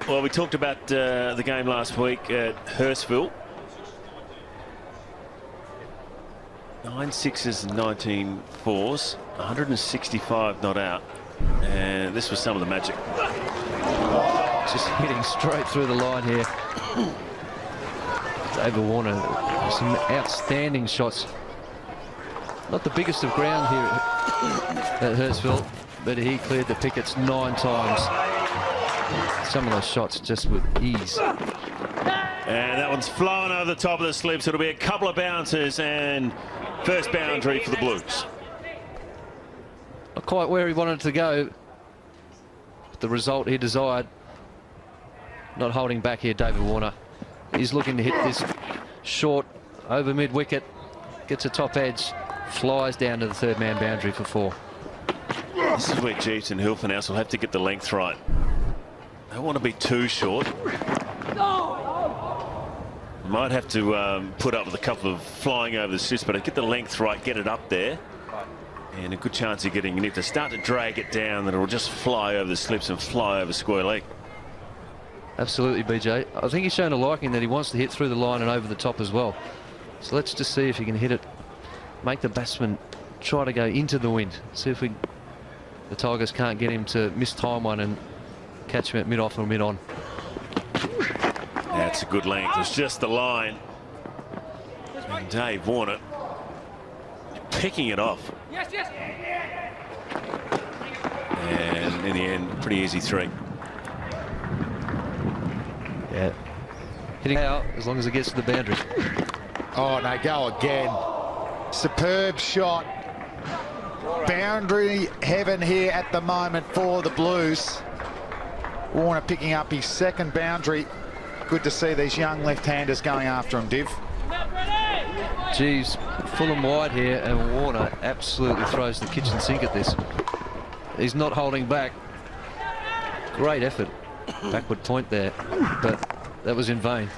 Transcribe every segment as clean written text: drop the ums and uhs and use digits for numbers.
Well, we talked about the game last week at Hurstville. 9 sixes and 19 fours, 165 not out. And this was some of the magic. Just hitting straight through the line here. David Warner, some outstanding shots. Not the biggest of ground here at Hurstville, but he cleared the pickets 9 times. Some of those shots just with ease. And that one's flown over the top of the slip, so it'll be a couple of bounces and first boundary for the Blues. Not quite where he wanted to go. The result he desired. Not holding back here, David Warner. He's looking to hit this short over mid-wicket. Gets a top edge. Flies down to the third man boundary for 4. This is where Jeeves and Hilfenhaus will have to get the length right. They don't want to be too short. Might have to put up with a couple of flying over the slips, but get the length right, get it up there. And a good chance of getting it. If they start to drag it down, then it'll just fly over the slips and fly over square leg. Absolutely, BJ. I think he's shown a liking that he wants to hit through the line and over the top as well. So let's just see if he can hit it. Make the batsman try to go into the wind. See if the Tigers can't get him to miss time one and catch him at mid-off or mid-on. That's a good length. It's just the line. And Dave Warner picking it off. Yes, yes. And in the end, pretty easy 3. Yeah. Hitting out as long as it gets to the boundary. Oh, no, go again. Superb shot. Boundary heaven here at the moment for the Blues. Warner picking up his second boundary. Good to see these young left-handers going after him, Div. Jeeves, Fulham wide here, and Warner absolutely throws the kitchen sink at this. He's not holding back. Great effort. Backward point there, but that was in vain.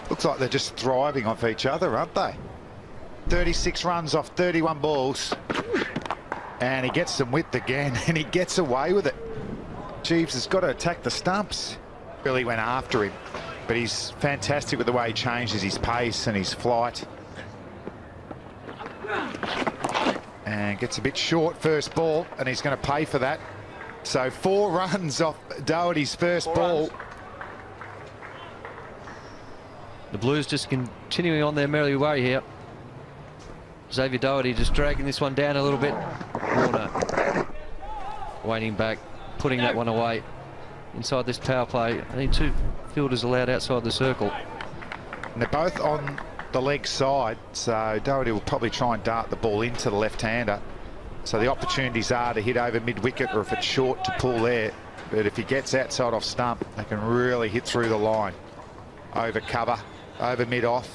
Looks like they're just thriving off each other, aren't they? 36 runs off 31 balls. And he gets some width again, and he gets away with it. Jeeves has got to attack the stumps. Really went after him, but he's fantastic with the way he changes his pace and his flight. And gets a bit short first ball, and he's going to pay for that. So 4 runs off Doherty's first ball. The Blues just continuing on their merry way here. Xavier Doherty just dragging this one down a little bit. Warner waiting back, putting that one away. Inside this power play, only 2 fielders allowed outside the circle. And they're both on the leg side, so Doherty will probably try and dart the ball into the left-hander. So the opportunities are to hit over mid-wicket, or if it's short, to pull there. But if he gets outside off stump, they can really hit through the line. Over cover, over mid-off.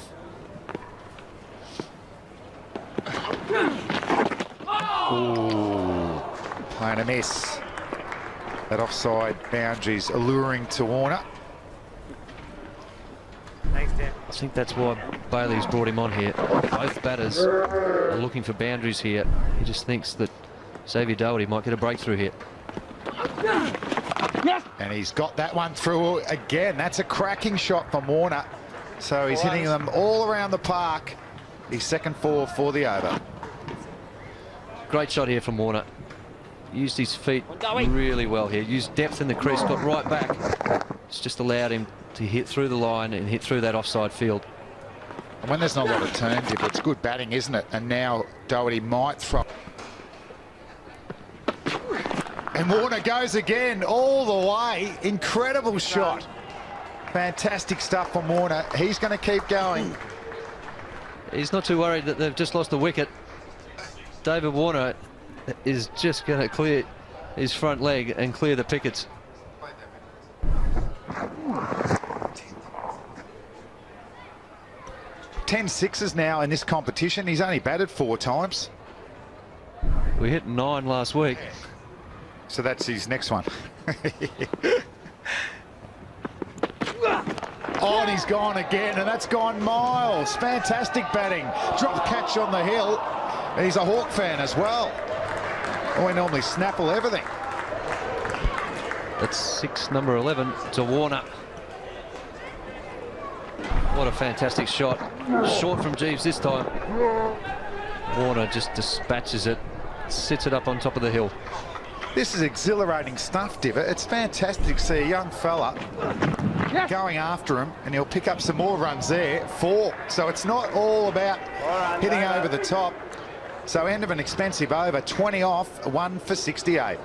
Ooh, playing a miss. That offside boundary's alluring to Warner. I think that's why Bailey's brought him on here. Both batters are looking for boundaries here. He just thinks that Xavier Doherty might get a breakthrough here. And he's got that one through again. That's a cracking shot from Warner. So he's hitting them all around the park. His second 4 for the over. Great shot here from Warner. Used his feet really well here. Used depth in the crease, got right back. It's just allowed him to hit through the line and hit through that offside field. And when there's not a lot of turn, it's good batting, isn't it? And now Doherty might throw. And Warner goes again all the way. Incredible shot. Fantastic stuff from Warner. He's going to keep going. He's not too worried that they've just lost the wicket. David Warner is just going to clear his front leg and clear the pickets. Ten sixes now in this competition. He's only batted 4 times. We hit 9 last week. So that's his next one. Oh, and he's gone again, and that's gone miles. Fantastic batting. Drop catch on the hill. He's a Hawk fan as well. We normally snaffle everything. That's number 11 to Warner. What a fantastic shot. Short from Jeeves this time. Warner just dispatches it, sits it up on top of the hill. This is exhilarating stuff, Diva. It's fantastic to see a young fella going after him, and he'll pick up some more runs there. 4. So it's not all about hitting over the top. So end of an expensive over, 20 off, 1 for 68.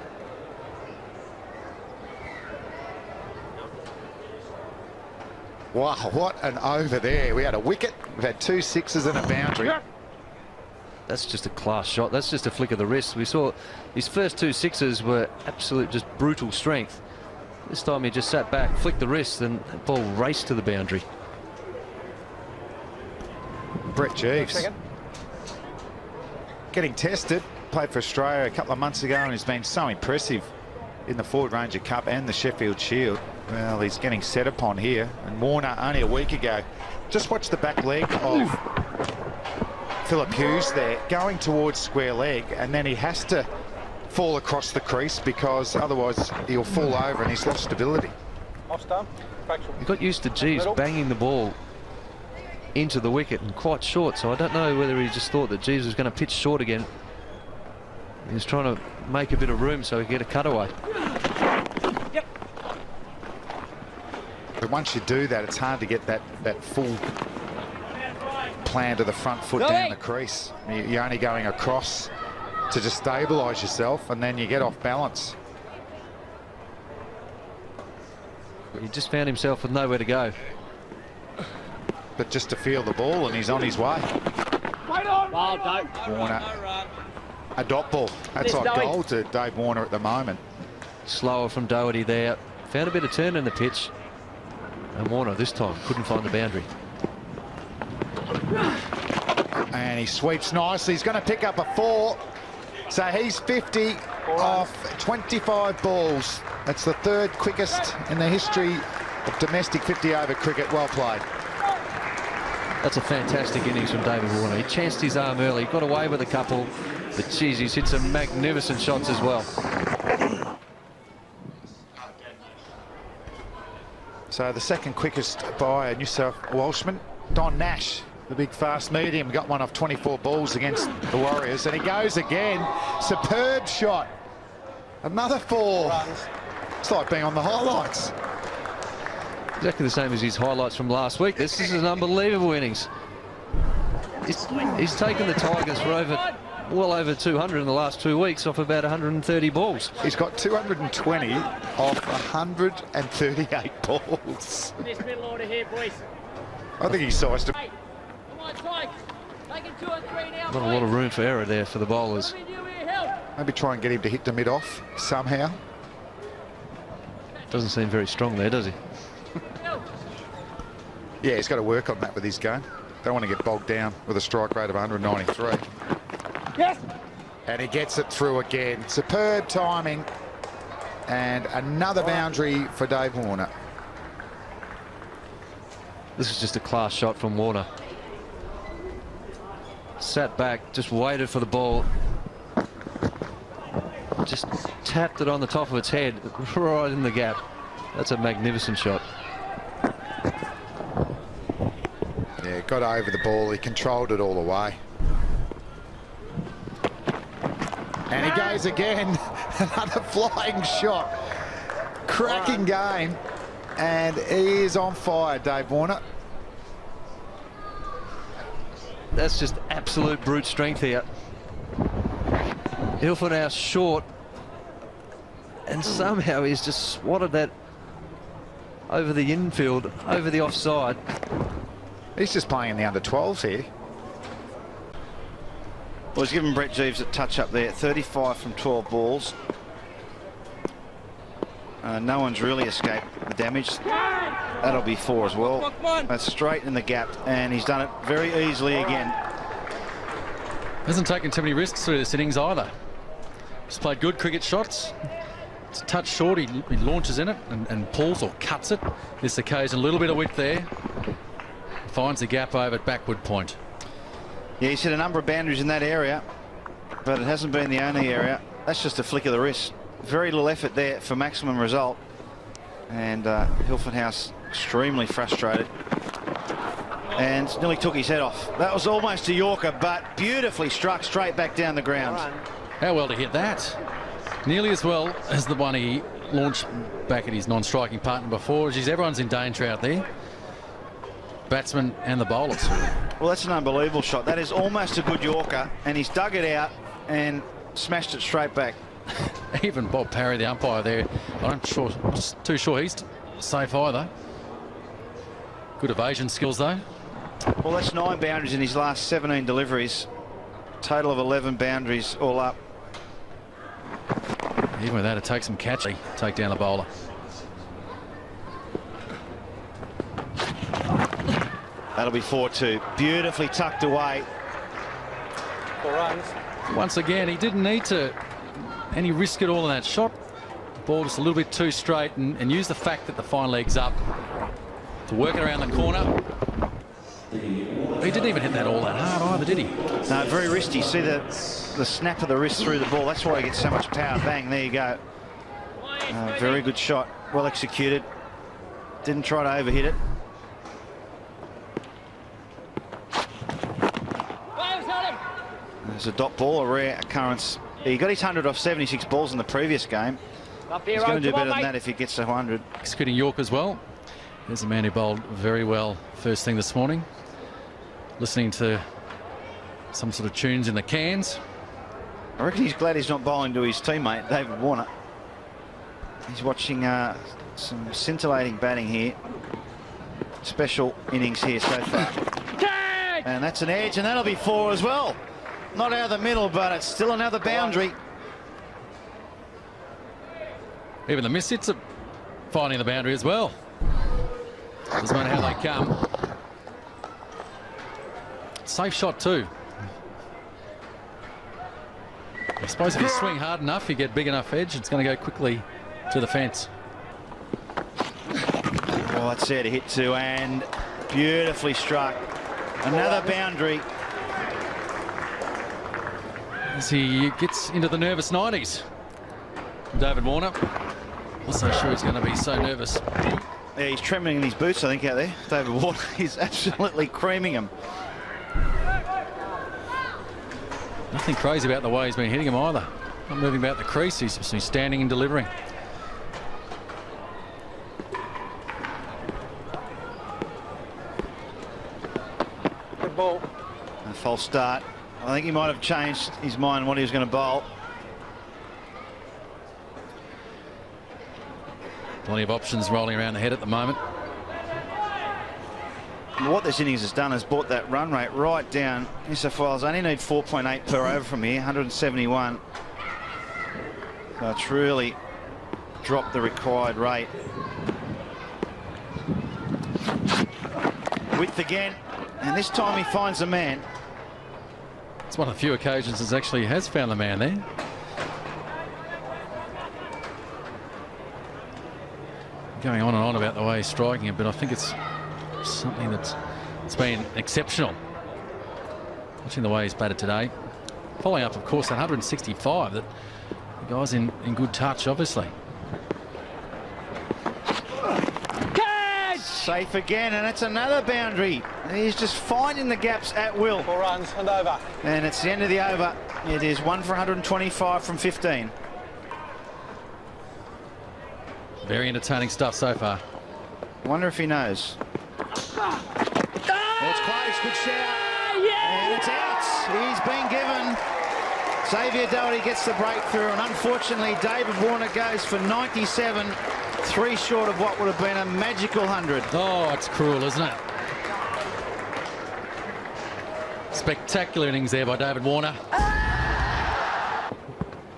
Wow, what an over there. We had a wicket, we've had 2 sixes and a boundary. That's just a class shot. That's just a flick of the wrist. We saw his first 2 sixes were absolute, just brutal strength. This time he just sat back, flicked the wrist, and the ball raced to the boundary. Brett Jeeves getting tested. Played for Australia a couple of months ago and he's been so impressive in the Ford Ranger Cup and the Sheffield Shield. Well, he's getting set upon here. And Warner only a week ago. Just watch the back leg of Phillip Hughes there, going towards square leg, and then he has to fall across the crease because otherwise he'll fall over and he's lost stability. He got used to Jeeves banging the ball into the wicket and quite short, so I don't know whether he just thought that Jeeves was going to pitch short again. He was trying to make a bit of room so he could get a cutaway. Yep. But once you do that, it's hard to get that full plan to the front foot down the crease. You're only going across to just stabilise yourself, and then you get off balance. He just found himself with nowhere to go. But just to feel the ball, and he's on his way. Warner, a dot ball. That's like goal to Dave Warner at the moment. Slower from Doherty there. Found a bit of turn in the pitch. And Warner this time couldn't find the boundary. And he sweeps nicely. He's going to pick up a 4. So he's 50 off 25 balls. That's the 3rd quickest in the history of domestic 50-over cricket. Well played. That's a fantastic innings from David Warner. He chanced his arm early, got away with a couple, but geez, he's hit some magnificent shots as well. So the 2nd quickest by a New South Welshman, Don Nash, the big fast medium, got one off 24 balls against the Warriors, and he goes again. Superb shot. Another 4. It's like being on the highlights. Exactly the same as his highlights from last week. This is an unbelievable innings. He's taken the Tigers for well over 200 in the last 2 weeks off about 130 balls. He's got 220 off 138 balls. This middle order here, boys. I think he sized him. Come on, Tyke. Take him 2 or 3 now. Not a lot of room for error there for the bowlers. Maybe try and get him to hit the mid-off somehow. Doesn't seem very strong there, does he? Yeah, he's got to work on that with his game. Don't want to get bogged down with a strike rate of 193. Yes. And he gets it through again. Superb timing. And another boundary for Dave Warner. This is just a class shot from Warner. Sat back, just waited for the ball. Just tapped it on the top of its head, right in the gap. That's a magnificent shot. Yeah, got over the ball. He controlled it all the way. And he goes again. Another flying shot. Cracking game. And he is on fire, Dave Warner. That's just absolute brute strength here. Ilford now short. And somehow he's just swatted that over the infield, over the offside. He's just playing in the under-12s here. Well, he's given Brett Jeeves a touch up there. 35 from 12 balls. No one's really escaped the damage. That'll be 4 as well. That's straight in the gap, and he's done it very easily again. Hasn't taken too many risks through this innings either. He's played good cricket shots. It's a touch short, he launches in it and pulls or cuts it. This occasion, a little bit of width there. Finds the gap over at backward point. Yeah, he's hit a number of boundaries in that area, but it hasn't been the only area. That's just a flick of the wrist. very little effort there for maximum result. And Hilford House extremely frustrated. And nearly took his head off. That was almost a Yorker, but beautifully struck straight back down the ground. How well to hit that. Nearly as well as the one he launched back at his non-striking partner before. Geez, everyone's in danger out there. Batsmen and the bowlers. Well, that's an unbelievable shot. That is almost a good Yorker, and he's dug it out and smashed it straight back. Even Bob Parry, the umpire there, I'm just too sure he's safe either. Good evasion skills though. Well, that's 9 boundaries in his last 17 deliveries. Total of 11 boundaries all up. Even with that, it takes some catching. Take down the bowler. That'll be 4-2. Beautifully tucked away. 4 runs. Once again, he didn't need to any risk at all in that shot. Ball just a little bit too straight, and use the fact that the fine leg's up to work it around the corner. He didn't even hit that all that hard either, did he? No, very wristy. See the snap of the wrist through the ball. That's why he gets so much power. Bang, there you go. Very good shot. Well executed. Didn't try to overhit it. There's a dot ball, a rare occurrence. He got his 100 off 76 balls in the previous game. He's going to do better than that if he gets to 100. Executing York as well. There's a man who bowled very well first thing this morning. Listening to some sort of tunes in the cans. I reckon he's glad he's not bowling to his teammate, David Warner. He's watching some scintillating batting here. Special innings here so far. And that's an edge, and that'll be 4 as well. Not out of the middle, but it's still another boundary. Even the miss hits are finding the boundary as well. Doesn't matter how they come. Safe shot too. I suppose if you swing hard enough, you get big enough edge, it's going to go quickly to the fence. Well, that's there to hit to, and beautifully struck. Another boundary. As he gets into the nervous 90s. David Warner. Not so sure he's going to be so nervous. Yeah, he's trembling in his boots, I think, out there. David Warner, he's absolutely creaming him. Nothing crazy about the way he's been hitting him either. Not moving about the crease, he's just standing and delivering. Good ball. A false start. I think he might have changed his mind what he was going to bowl. Plenty of options rolling around the head at the moment. What this innings has done is brought that run rate right down. New South Wales only need 4.8 per over from here, 171. So it's really dropped the required rate. Width again, and this time he finds the man. It's one of the few occasions he actually has found the man there. Going on and on about the way he's striking it, but I think it's something that's been exceptional. Watching the way he's batted today. Following up, of course, that 165 that the guy's in good touch, obviously. Catch! Safe again, and it's another boundary. He's just finding the gaps at will. 4 runs and over. And it's the end of the over. It is 1 for 125 from 15. Very entertaining stuff so far. Wonder if he knows. Well, it's close. Good shout. And it's out. He's been given. Xavier Doherty gets the breakthrough, and unfortunately David Warner goes for 97, 3 short of what would have been a magical 100. Oh, it's cruel, isn't it? Spectacular innings there by David Warner.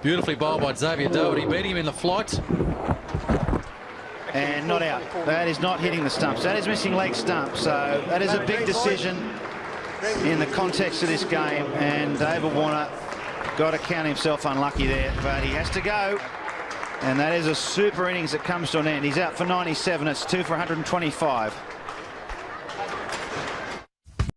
Beautifully bowled by Xavier Doherty, beating him in the flight. And not out. That is not hitting the stumps. That is missing leg stump. So that is a big decision in the context of this game. And David Warner got to count himself unlucky there, but he has to go. And that is a super innings that comes to an end. He's out for 97. It's 2 for 125.